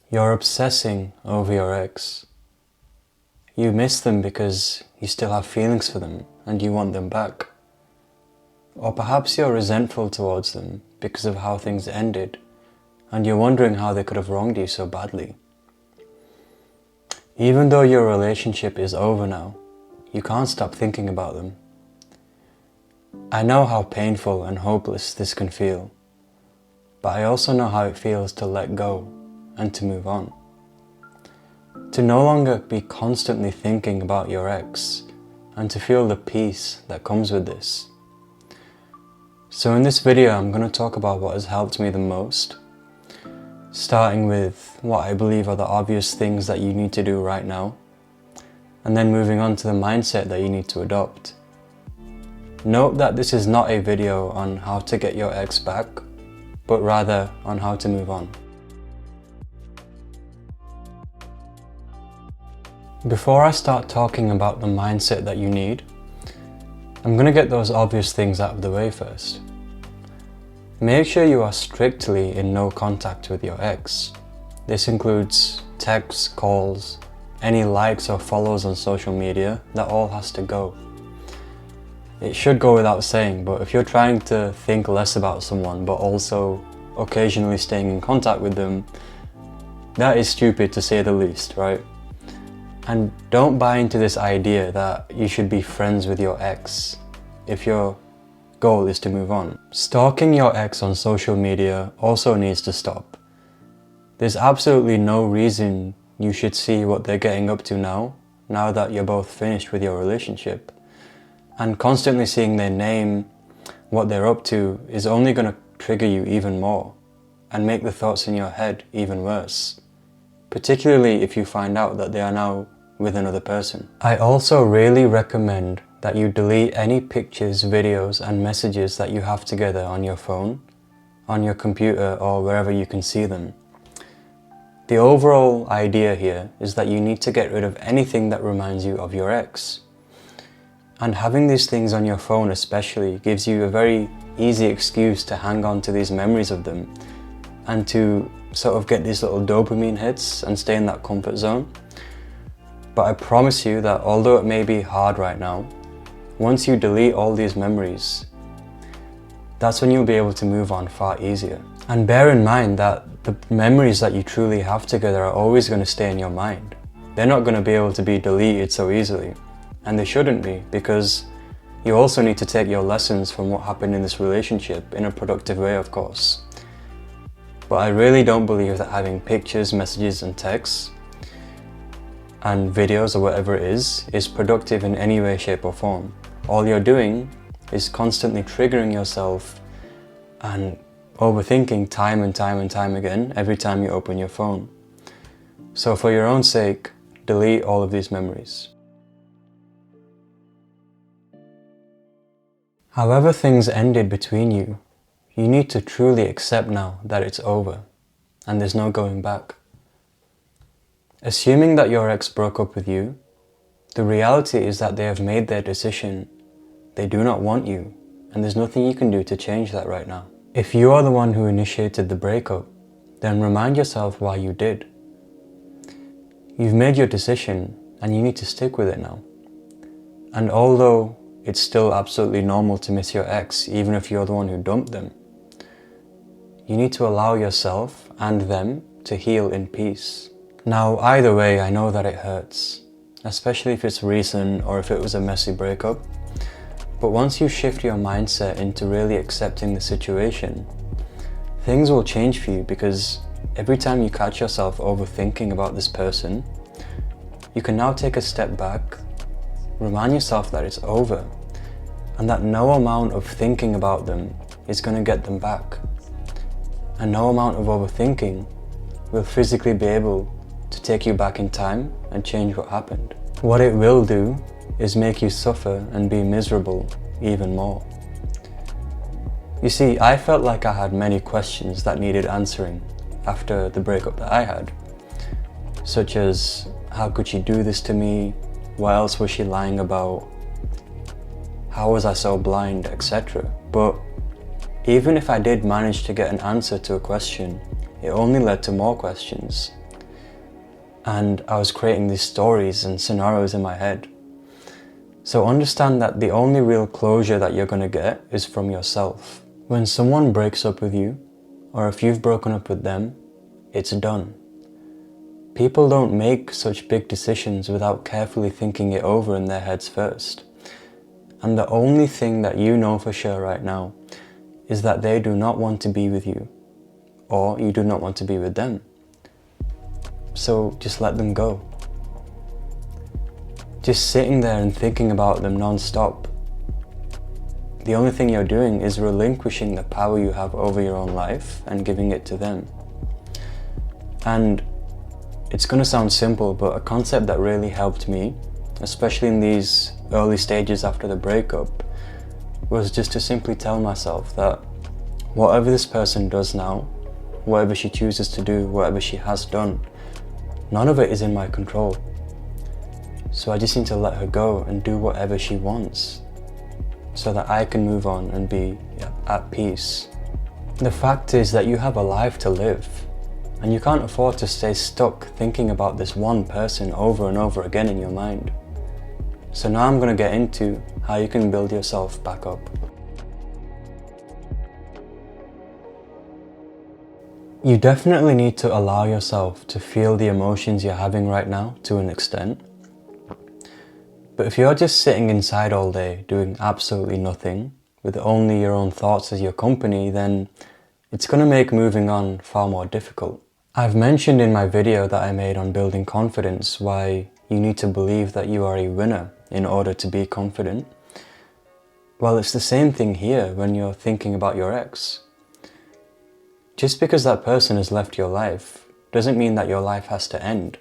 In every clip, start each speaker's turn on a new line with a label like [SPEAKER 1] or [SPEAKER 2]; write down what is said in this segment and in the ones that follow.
[SPEAKER 1] You're obsessing over your ex. You miss them because you still have feelings for them and you want them back. Or perhaps you're resentful towards them because of how things ended and you're wondering how they could have wronged you so badly. Even though your relationship is over now, you can't stop thinking about them. I know how painful and hopeless this can feel, but I also know how it feels to let go and to move on. To no longer be constantly thinking about your ex and to feel the peace that comes with this. So in this video I'm going to talk about what has helped me the most, starting with what I believe are the obvious things that you need to do right now, and then moving on to the mindset that you need to adopt. Note that this is not a video on how to get your ex back, but rather on how to move on. Before I start talking about the mindset that you need, I'm going to get those obvious things out of the way first. Make sure you are strictly in no contact with your ex. This includes texts, calls, any likes or follows on social media. That all has to go. It should go without saying, but if you're trying to think less about someone but also occasionally staying in contact with them, that is stupid to say the least, right? And don't buy into this idea that you should be friends with your ex if your goal is to move on. Stalking your ex on social media also needs to stop. There's absolutely no reason you should see what they're getting up to now that you're both finished with your relationship. And constantly seeing their name, what they're up to, is only going to trigger you even more and make the thoughts in your head even worse, particularly if you find out that they are now with another person. I also really recommend that you delete any pictures, videos and messages that you have together on your phone, on your computer or wherever you can see them. The overall idea here is that you need to get rid of anything that reminds you of your ex. And having these things on your phone especially gives you a very easy excuse to hang on to these memories of them and to sort of get these little dopamine hits and stay in that comfort zone. But I promise you that although it may be hard right now, once you delete all these memories, that's when you'll be able to move on far easier. And bear in mind that the memories that you truly have together are always going to stay in your mind. They're not going to be able to be deleted so easily. And they shouldn't be, because you also need to take your lessons from what happened in this relationship in a productive way, of course. But I really don't believe that having pictures, messages and texts and videos or whatever it is productive in any way, shape or form. All you're doing is constantly triggering yourself and overthinking time and time again every time you open your phone. So for your own sake, delete all of these memories. However things ended between you, you need to truly accept now that it's over and there's no going back. Assuming that your ex broke up with you, the reality is that they have made their decision. They do not want you, and there's nothing you can do to change that right now. If you are the one who initiated the breakup, then remind yourself why you did. You've made your decision and you need to stick with it now. And although it's still absolutely normal to miss your ex, even if you're the one who dumped them, you need to allow yourself and them to heal in peace. Now, either way, I know that it hurts, especially if it's recent or if it was a messy breakup. But once you shift your mindset into really accepting the situation, things will change for you, because every time you catch yourself overthinking about this person, you can now take a step back, remind yourself that it's over, and that no amount of thinking about them is going to get them back. And no amount of overthinking will physically be able to take you back in time and change what happened. What it will do is make you suffer and be miserable even more. You see, I felt like I had many questions that needed answering after the breakup that I had, such as, how could she do this to me? What else was she lying about? How was I so blind, etc. But even if I did manage to get an answer to a question, it only led to more questions. and I was creating these stories and scenarios in my head. So understand that the only real closure that you're going to get is from yourself. When someone breaks up with you, or if you've broken up with them, it's done. People don't make such big decisions without carefully thinking it over in their heads first. And the only thing that you know for sure right now is that they do not want to be with you, or you do not want to be with them. So just let them go. Just sitting there and thinking about them non-stop, the only thing you're doing is relinquishing the power you have over your own life and giving it to them. And it's going to sound simple, but a concept that really helped me, especially in these early stages after the breakup, was just to simply tell myself that whatever this person does now, whatever she chooses to do, whatever she has done, none of it is in my control. So I just need to let her go and do whatever she wants, so that I can move on and be at peace. The fact is that you have a life to live, and you can't afford to stay stuck thinking about this one person over and over again in your mind. So now I'm going to get into how you can build yourself back up. You definitely need to allow yourself to feel the emotions you're having right now to an extent. But if you're just sitting inside all day doing absolutely nothing, with only your own thoughts as your company, then it's going to make moving on far more difficult. I've mentioned in my video that I made on building confidence why you need to believe that you are a winner in order to be confident. Well, it's the same thing here when you're thinking about your ex. Just because that person has left your life doesn't mean that your life has to end.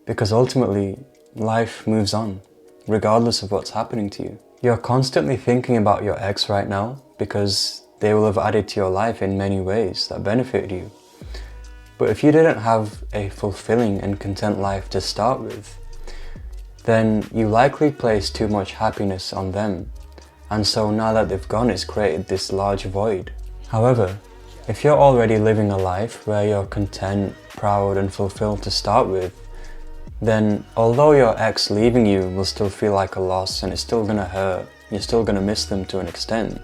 [SPEAKER 1] Because ultimately, life moves on, regardless of what's happening to you. You're constantly thinking about your ex right now because they will have added to your life in many ways that benefited you. But if you didn't have a fulfilling and content life to start with, then you likely placed too much happiness on them. And so now that they've gone, it's created this large void. However, if you're already living a life where you're content, proud and fulfilled to start with, then although your ex leaving you will still feel like a loss and it's still gonna hurt, you're still gonna miss them to an extent,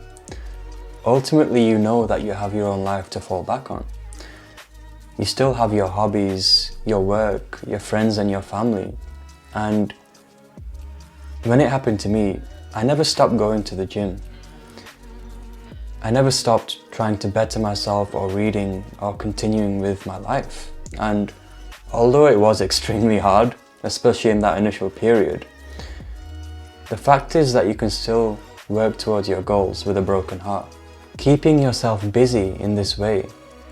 [SPEAKER 1] ultimately you know that you have your own life to fall back on. You still have your hobbies, your work, your friends and your family. And when it happened to me, I never stopped going to the gym. I never stopped trying to better myself or reading or continuing with my life. And although it was extremely hard, especially in that initial period, the fact is that you can still work towards your goals with a broken heart. Keeping yourself busy in this way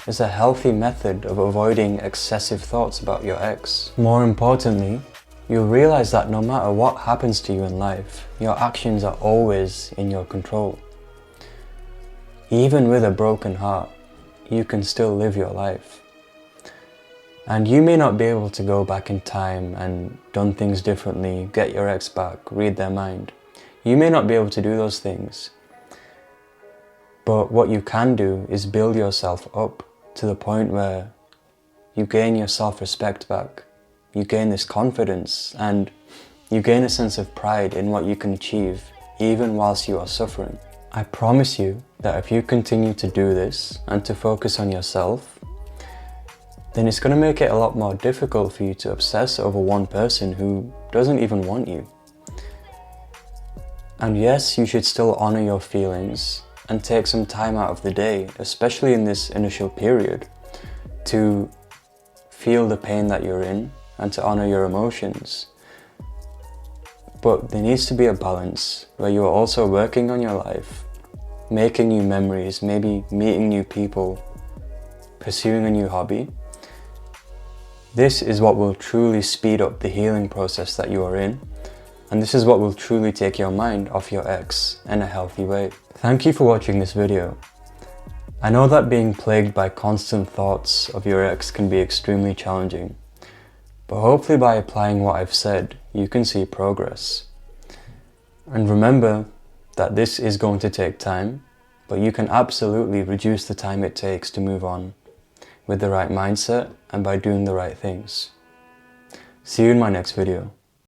[SPEAKER 1] is a healthy method of avoiding excessive thoughts about your ex. More importantly, you'll realize that no matter what happens to you in life, your actions are always in your control. Even with a broken heart, you can still live your life. And you may not be able to go back in time and done things differently, get your ex back, read their mind. You may not be able to do those things. But what you can do is build yourself up to the point where you gain your self-respect back. You gain this confidence and you gain a sense of pride in what you can achieve, even whilst you are suffering. I promise you that if you continue to do this and to focus on yourself, then it's going to make it a lot more difficult for you to obsess over one person who doesn't even want you. And yes, you should still honor your feelings and take some time out of the day, especially in this initial period, to feel the pain that you're in and to honor your emotions. But there needs to be a balance where you are also working on your life, making new memories, maybe meeting new people, pursuing a new hobby. This is what will truly speed up the healing process that you are in, and this is what will truly take your mind off your ex in a healthy way. Thank you for watching this video. I know that being plagued by constant thoughts of your ex can be extremely challenging, but hopefully by applying what I've said, you can see progress. And remember that this is going to take time, but you can absolutely reduce the time it takes to move on with the right mindset and by doing the right things. See you in my next video.